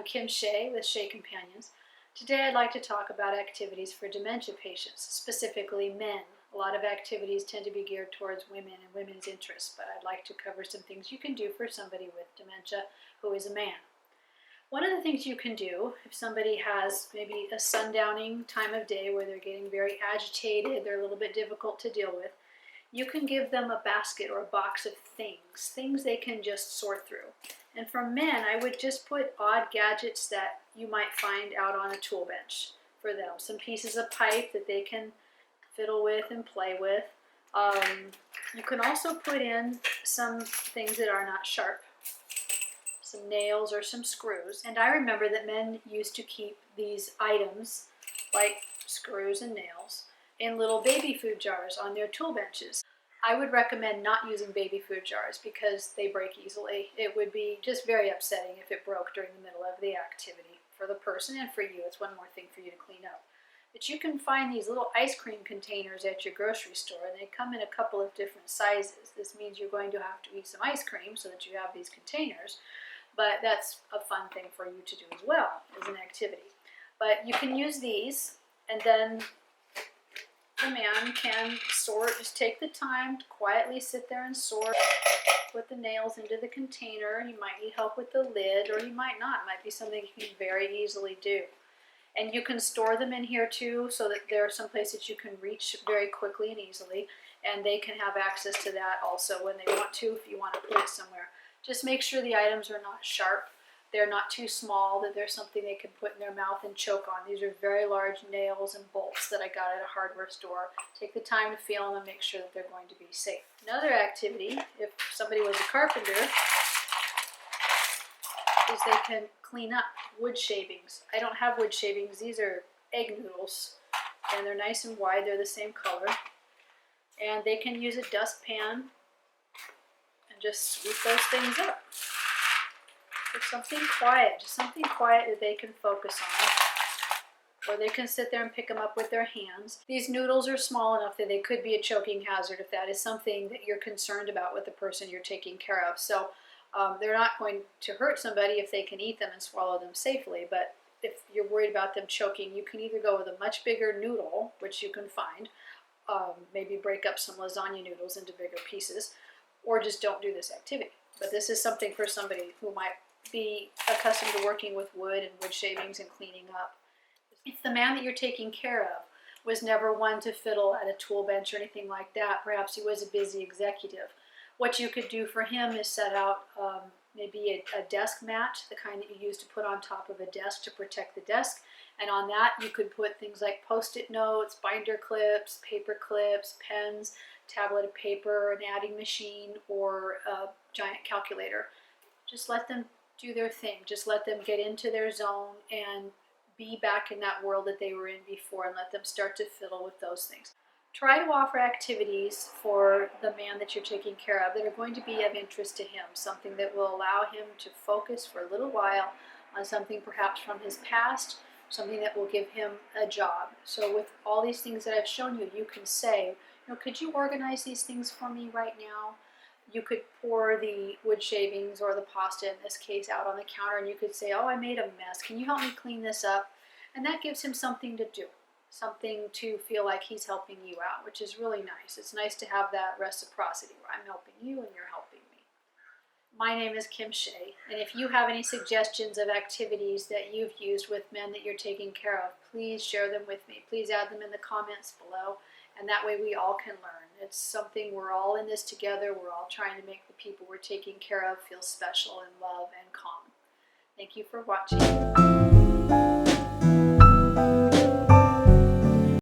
Kim Shea with Shea Companions. Today I'd like to talk about activities for dementia patients, specifically men. A lot of activities tend to be geared towards women and women's interests, but I'd like to cover some things you can do for somebody with dementia who is a man. One of the things you can do if somebody has maybe a sundowning time of day where they're getting very agitated, they're a little bit difficult to deal with, you can give them a basket or a box of things they can just sort through. And for men, I would just put odd gadgets that you might find out on a tool bench for them. Some pieces of pipe that they can fiddle with and play with. You can also put in some things that are not sharp, some nails or some screws. And I remember that men used to keep these items, like screws and nails, in little baby food jars on their tool benches. I would recommend not using baby food jars because they break easily. It would be just very upsetting if it broke during the middle of the activity for the person and for you. It's one more thing for you to clean up. But you can find these little ice cream containers at your grocery store, and they come in a couple of different sizes. This means you're going to have to eat some ice cream so that you have these containers, but that's a fun thing for you to do as well as an activity. But you can use these, and then the man can sort, just take the time to quietly sit there and sort, put the nails into the container. You might need help with the lid, or you might not. It might be something you can very easily do. And you can store them in here too, so that there are some places you can reach very quickly and easily, and they can have access to that also when they want to, if you want to put it somewhere. Just make sure the items are not sharp. They're not too small, that there's something they can put in their mouth and choke on. These are very large nails and bolts that I got at a hardware store. Take the time to feel them and make sure that they're going to be safe. Another activity, if somebody was a carpenter, is they can clean up wood shavings. I don't have wood shavings. These are egg noodles, and they're nice and wide. They're the same color. And they can use a dustpan and just sweep those things up. Just something quiet that they can focus on. Or they can sit there and pick them up with their hands. These noodles are small enough that they could be a choking hazard if that is something that you're concerned about with the person you're taking care of. So they're not going to hurt somebody if they can eat them and swallow them safely. But if you're worried about them choking, you can either go with a much bigger noodle, which you can find, maybe break up some lasagna noodles into bigger pieces, or just don't do this activity. But this is something for somebody who might be accustomed to working with wood and wood shavings and cleaning up. If the man that you're taking care of was never one to fiddle at a tool bench or anything like that, perhaps he was a busy executive, what you could do for him is set out maybe a desk mat, the kind that you use to put on top of a desk to protect the desk. And on that you could put things like Post-it notes, binder clips, paper clips, pens, tablet of paper, an adding machine, or a giant calculator. Just let them do their thing. Just let them get into their zone and be back in that world that they were in before, and let them start to fiddle with those things. Try to offer activities for the man that you're taking care of that are going to be of interest to him, something that will allow him to focus for a little while on something perhaps from his past, something that will give him a job. So with all these things that I've shown you, you can say, could you organize these things for me right now? You could pour the wood shavings or the pasta, in this case, out on the counter, and you could say, oh, I made a mess. Can you help me clean this up? And that gives him something to do, something to feel like he's helping you out, which is really nice. It's nice to have that reciprocity where I'm helping you and you're helping me. My name is Kim Shea, and if you have any suggestions of activities that you've used with men that you're taking care of, please share them with me. Please add them in the comments below, and that way we all can learn. It's something, we're all in this together. We're all trying to make the people we're taking care of feel special and love and calm. Thank you for watching.